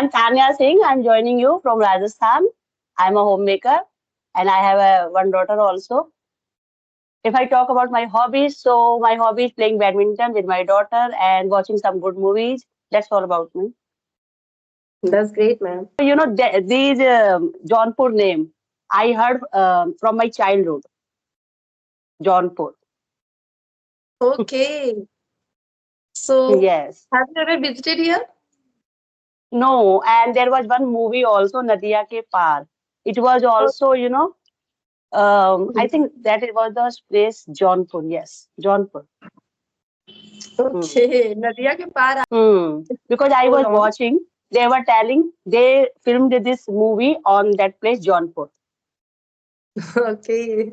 I'm Tanya Singh. I'm joining you from Rajasthan. I'm a homemaker and I have one daughter also. If I talk about my hobbies, so my hobby is playing badminton with my daughter and watching some good movies. That's all about me. That's great, ma'am. These Jaunpur name, I heard from my childhood, Jaunpur. Okay. So, Yes. have you ever visited here? No, and there was one movie also, Nadia Ke Paar. It was Oh, also, I think that it was the place Jaunpur. Yes, Jaunpur. Hmm. okay. Nadia ke paar Because I so was long. watching, they were telling they filmed this movie on that place, Jaunpur. Okay.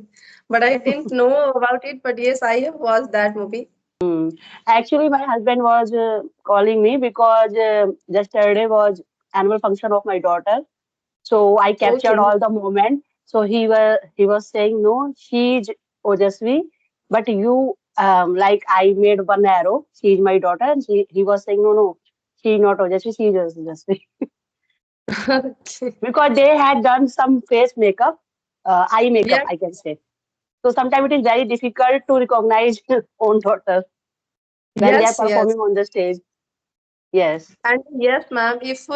But I didn't know about it. But yes, I have watched that movie. Actually, my husband was calling me because yesterday was annual function of my daughter. So I captured Okay. all the moment. So he was saying, no, she's Ojasvi, but you like I made one arrow. She's my daughter, and he was saying, no, she's not Ojasvi, she's Ojasvi. Okay. Because they had done some face makeup, eye makeup, Yes, I can say. So sometimes it is very difficult to recognize own daughter when they are yes. performing on the stage. Yes. And yes, ma'am, if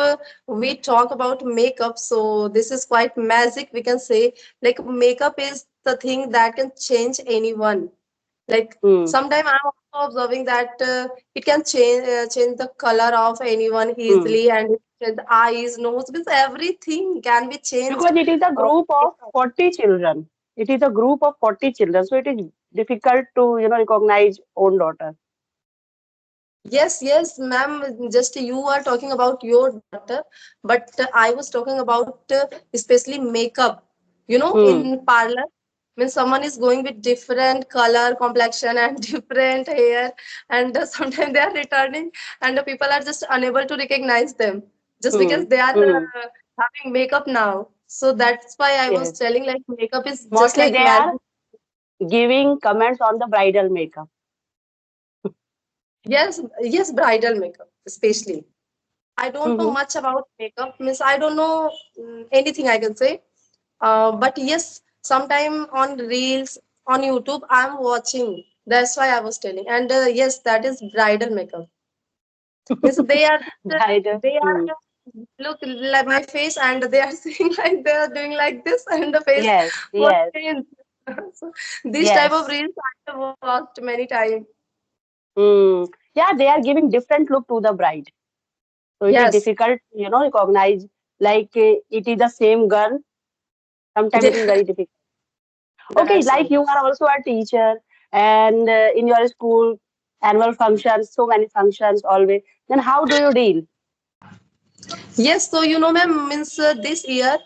we talk about makeup, so this is quite magic, we can say. Like, makeup is the thing that can change anyone. Like, Hmm. sometimes I'm also observing that it can change the color of anyone Hmm. easily, and the eyes, nose, because everything can be changed. Because it is a Uh, group of 40 children. It is a group of 40 children. So it is difficult to, recognize own daughter. yes, ma'am. Just you are talking about your daughter, but I was talking about especially makeup. Hmm. In parlor, when someone is going with different color, complexion, and different hair, and sometimes they are returning, and the people are just unable to recognize them just because Hmm. they are Hmm. having makeup now. So that's why I was Yes. telling like makeup is just Mostly like they are magic. giving comments on the bridal makeup. Yes, bridal makeup especially. I don't know Mm-hmm. much about makeup. Means I don't know anything I can say. But yes, sometime on reels on YouTube I'm watching. That's why I was telling. And yes, that is bridal makeup. Means Bridal. they are Hmm. look like my face and they are saying like they are doing like this and the face Yes. was Yes. changed. So this type of Yes. reels I have watched many times. Hmm. Yeah, they are giving different look to the bride. So it is Yes. difficult, recognize like it is the same girl. Sometimes it is Yeah, very difficult. Okay, that's like right. you are also a teacher, and in your school, annual functions, so many functions always. Then how do you deal? Yes, so ma'am, means this year,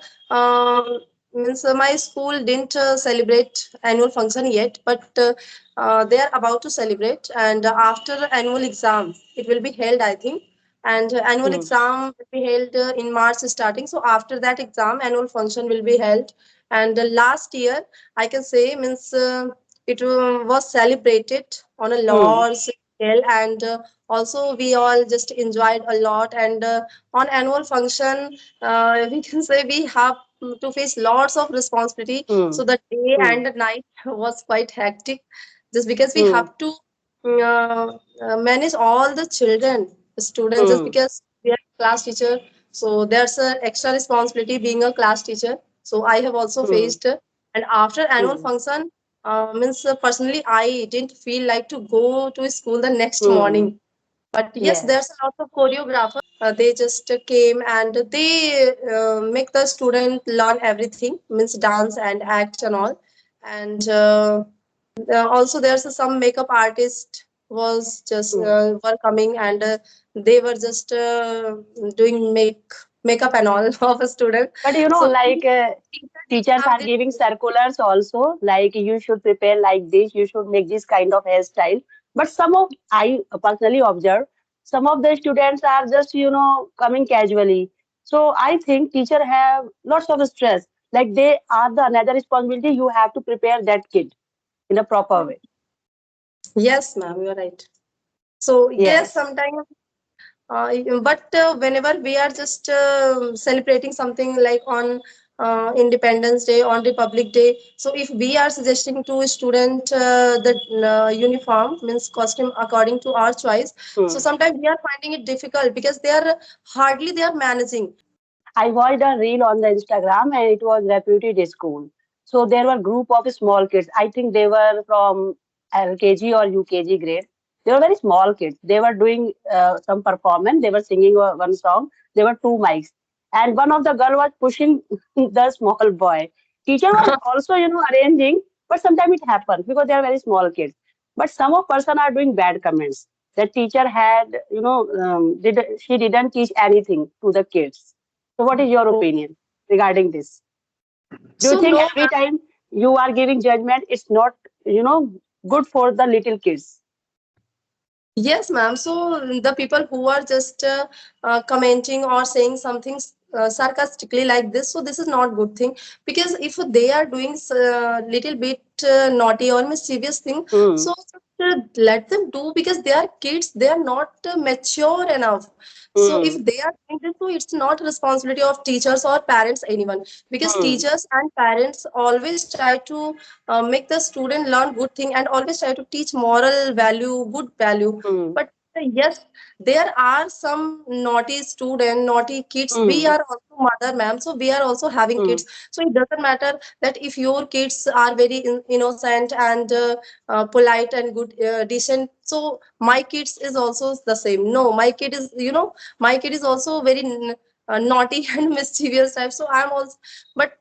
means my school didn't celebrate annual function yet, but they are about to celebrate. And after annual exam, it will be held, I think. And annual Hmm. exam will be held in March starting. So after that exam, annual function will be held. And last year, I can say, means it was celebrated on a Hmm. large scale, and also we all just enjoyed a lot. And on annual function we can say we have to face lots of responsibility, Hmm. so the day Hmm. and the night was quite hectic just because we Hmm. have to manage all the children students just Hmm. because we are class teacher. So there's a extra responsibility being a class teacher, so I have also Hmm. faced and after annual Hmm. function means personally I didn't feel like to go to school the next Hmm. morning. But yes, there's Yes. a lot of choreographer. They just came and they make the student learn everything, means dance and act and all. And also there's some makeup artist was just Hmm. were coming, and they were just doing makeup and all of a student. But So like teacher didn't teachers have are this. giving circulars also, like you should prepare like this, you should make this kind of hairstyle. But I personally observe, some of the students are just, coming casually. So I think teacher have lots of stress. Like they are the another responsibility. You have to prepare that kid in a proper way. Yes, ma'am, you're right. So yes, Yes. sometimes But whenever we are just celebrating something like on Independence Day, on Republic Day, so if we are suggesting to a student the uniform means costume according to our choice, so Hmm. sometimes we are finding it difficult because they are hardly they are managing. I watched a reel on the Instagram and it was reputed school. So there were group of small kids. I think they were from LKG or UKG grade. They were very small kids. They were doing some performance. They were singing one song. There were two mics, and one of the girl was pushing the small boy. Teacher was also, arranging, but sometimes it happens because they are very small kids. But some of person are doing bad comments. The teacher had, did she didn't teach anything to the kids. So, what is your Oh. opinion regarding this? Do you So think no. every time you are giving judgment, it's not, good for the little kids? Yes, ma'am. So the people who are just commenting or saying something sarcastically like this, so this is not good thing, because if they are doing little bit naughty or mischievous thing, Hmm. so let them do, because they are kids. They are not mature enough. So if Hmm. they are doing this, so it's not responsibility of teachers or parents, anyone, because Hmm. teachers and parents always try to make the student learn good thing and always try to teach moral value, good value. Hmm. But yes, there are some naughty student, naughty kids. We Hmm. are also mother, ma'am, so we are also having Hmm. kids. So it doesn't matter that if your kids are very innocent and polite and good, decent, so my kids is also the same. No, my kid is, my kid is also very naughty and mischievous type. So I'm also, but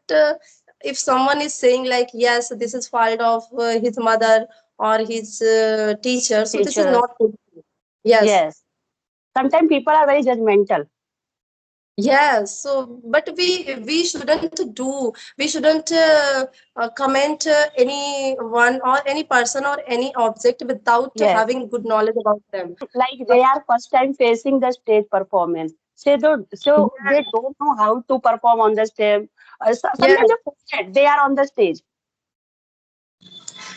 if someone is saying like, yes, this is fault of his mother or his teacher, so this is Teachers. not good. Yes. Yes. Sometimes people are very judgmental. Yes. So but we shouldn't do, we shouldn't comment anyone or any person or any object without Yes. having good knowledge about them. Like they are first time facing the stage performance. So Yes. they don't know how to perform on the stage. Sometimes Yes. they forget they are on the stage.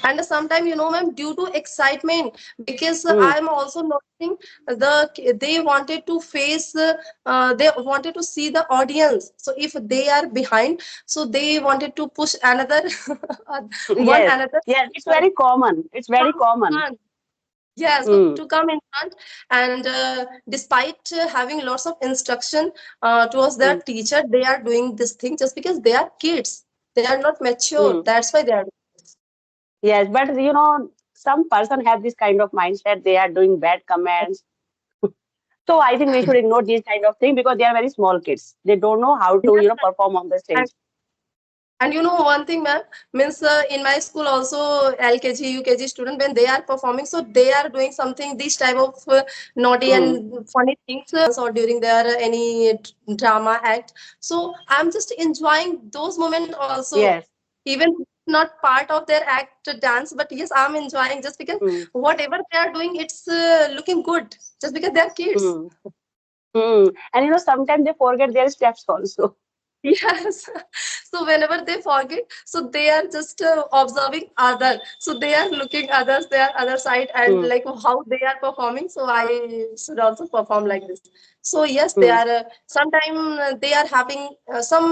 And sometimes, ma'am, due to excitement, because Hmm. I'm also noticing they wanted to face they wanted to see the audience, so if they are behind, so they wanted to push another one Yes. another Yes. It's uh, very common. It's very come common. front. Yes, Hmm. to come in front, and despite having lots of instruction towards their Hmm. teacher, they are doing this thing just because they are kids, they are not mature, Hmm. that's why they are. Yes, but some person have this kind of mindset. They are doing bad comments. So I think we should ignore these kind of thing because they are very small kids. They don't know how to, Yes, perform on the and stage. one thing, ma'am, means in my school also LKG, UKG student, when they are performing, so they are doing something this type of naughty Hmm. and funny things or during their any drama act. So I'm just enjoying those moments also, Yes. even not part of their act dance, but yes, I'm enjoying just because Hmm. whatever they are doing, it's looking good, just because they are kids. Hmm. Hmm. And sometimes they forget their steps also. Yes. So whenever they forget, so they are just observing other. So they are looking others, their other side, and Hmm. like how they are performing. So I should also perform like this. So yes, they Hmm. are. Sometimes they are having some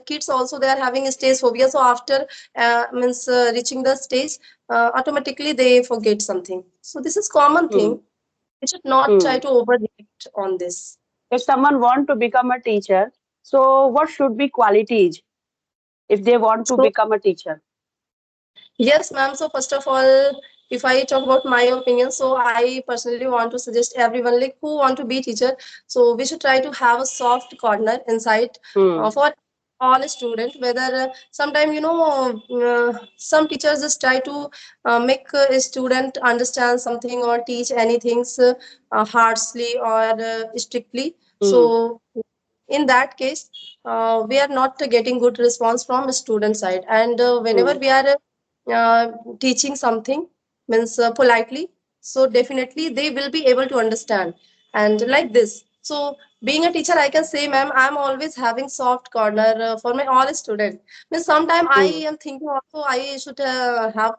kids also. They are having a stage phobia. So after means reaching the stage, automatically they forget something. So this is common Hmm. thing. We should not try Hmm. to overreact on this. If someone want to become a teacher, so what should be qualities if they want to So become a teacher? yes, ma'am. So first of all, if I talk about my opinion, so I personally want to suggest everyone like who want to be teacher. So we should try to have a soft corner inside Hmm. for all students. Whether sometime some teachers just try to make a student understand something or teach anything harshly or strictly. Hmm. So in that case, we are not getting good response from student side, and whenever Hmm. we are uh, teaching something means politely, so definitely they will be able to understand, and like this. So being a teacher, I can say, ma'am, I'm always having soft corner for my all students. Means sometime I Hmm. am thinking also I should have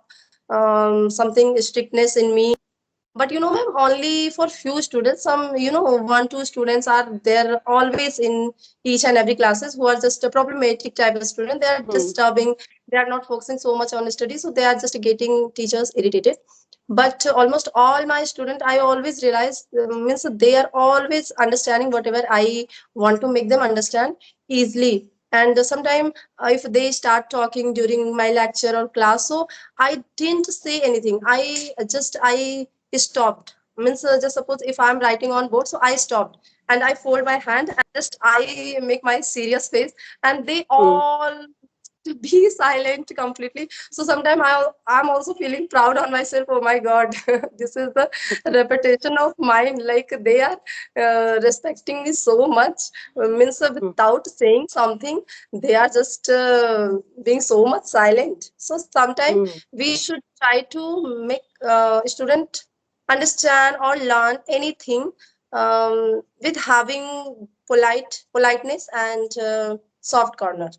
something strictness in me, But ma'am, only for few students. Some, one, two students are there always in each and every classes who are just a problematic type of student. They are Hmm. disturbing. They are not focusing so much on study, so they are just getting teachers irritated. But almost all my student, I always realize means they are always understanding whatever I want to make them understand easily. And sometimes if they start talking during my lecture or class, so I didn't say anything. I stopped. Means just suppose if I'm writing on board, so I stopped and I fold my hand and just I make my serious face, and they Hmm. all to be silent completely. So sometimes I'm also feeling proud on myself. Oh my God, this is the reputation of mine. Like they are respecting me so much. Means Hmm. without saying something, they are just being so much silent. So sometimes Hmm. we should try to make student understand or learn anything with having politeness and soft corner.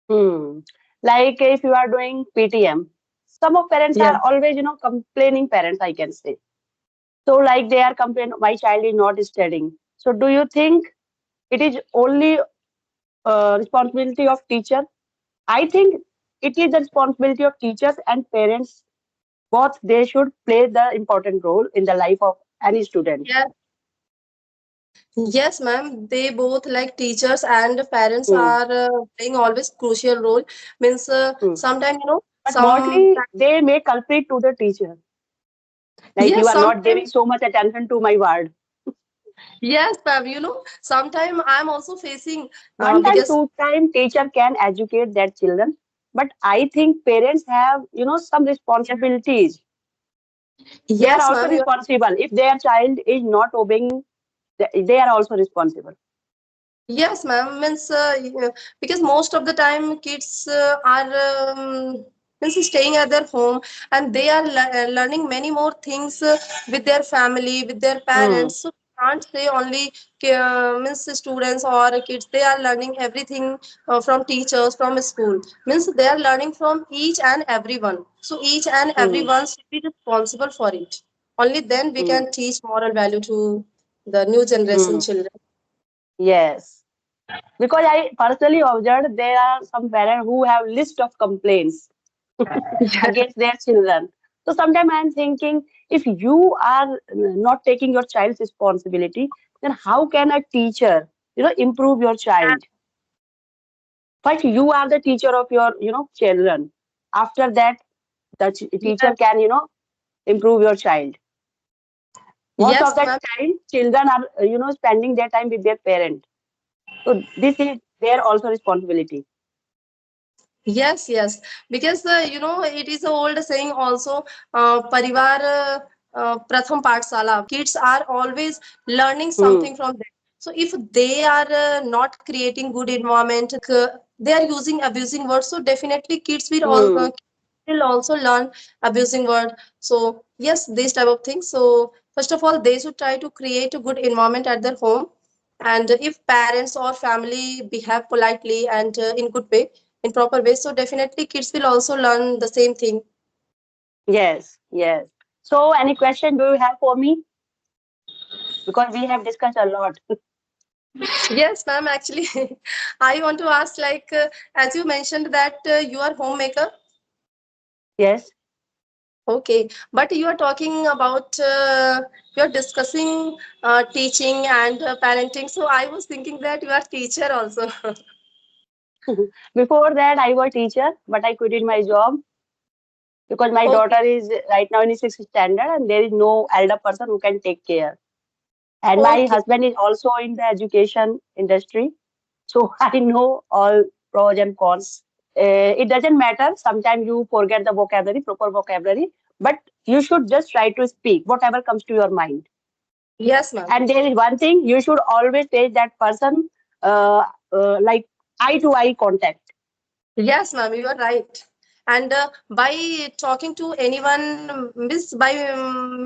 Hmm. Like if you are doing PTM, some of parents Yeah. are always, complaining parents, I can say. So like they are complaining, my child is not studying. So do you think it is only responsibility of teacher? I think it is the responsibility of teachers and parents. Both they should play the important role in the life of any student. Yeah. Yes, ma'am. They both like teachers and parents Hmm. are playing always crucial role. Means Hmm. sometimes But some. mostly they may culprit to the teacher. Like you Yes, are not sometimes. giving so much attention to my word. Yes, ma'am. Sometimes I'm also facing One time, because two time, teacher can educate their children. But I think parents have, some responsibilities. They are yes, also ma'am. responsible. If their child is not obeying, they are also responsible. Yes, ma'am. Means yeah, because most of the time kids are means staying at their home, and they are learning many more things with their family, with their Hmm. parents. So can't say only means students or kids. They are learning everything from teachers, from school. Means they are learning from each and everyone. So each and Hmm. everyone should be responsible for it. Only then we Hmm. can teach moral value to the new generation Hmm. children. Yes. Because I personally observed there are some parents who have list of complaints against their children. So sometimes I'm thinking, if you are not taking your child's responsibility, then how can a teacher, improve your child? But you are the teacher of your, children. After that, the teacher Yes, can, improve your child. Most of yes, the ma'am. time, children are, spending their time with their parent. So this is their also responsibility. Yes, yes. Because it is an old saying also, parivar pratham pathsala. Kids are always learning Hmm. something from them. So if they are not creating good environment, they are using abusing words. So definitely kids Hmm. will also learn abusing word. So yes, this type of things. So first of all, they should try to create a good environment at their home. And if parents or family behave politely and in good way, in proper way, so definitely kids will also learn the same thing. Yes, yes. So any question do you have for me? Because we have discussed a lot. Yes, ma'am. Actually, I want to ask, like, as you mentioned that you are homemaker. Yes. Okay, but you are talking about you are discussing teaching and parenting. So I was thinking that you are teacher also. Before that, I was teacher, but I quitted my job because my Okay, daughter is right now in sixth standard, and there is no elder person who can take care. And my okay. husband is also in the education industry, so I know all pros and cons. It doesn't matter. Sometimes you forget the vocabulary, proper vocabulary, but you should just try to speak whatever comes to your mind. Yes, ma'am. And there is one thing you should always take that person uh, like eye to eye contact. Yes, ma'am, you are right. And by talking to anyone, miss by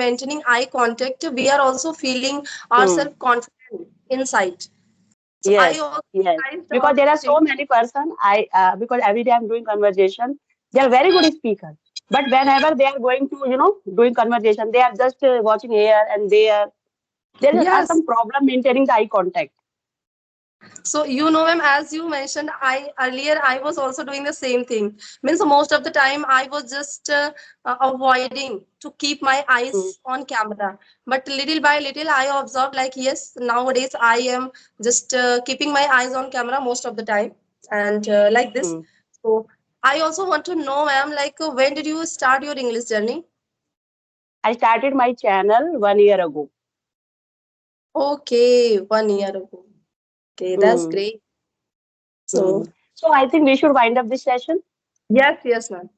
maintaining eye contact, we are also feeling Hmm. ourselves confident inside. So I Yes, also yes. realized Because there are thing. so many person. I because every day I'm doing conversation. They are very good speaker. But whenever they are going to, doing conversation, they are just watching here and there. There are Yes. some problem maintaining the eye contact. So ma'am, as you mentioned, I was also doing the same thing. Means most of the time I was just avoiding to keep my Hmm. eyes on camera. But little by little, I observed like yes, nowadays I am just keeping my eyes on camera most of the time, and like this. Hmm. So I also want to know, ma'am, like when did you start your English journey? I started my channel 1 year ago. Okay, 1 year ago. Okay, that's Hmm. great. Hmm. So So I think we should wind up this session. yes, yes, ma'am.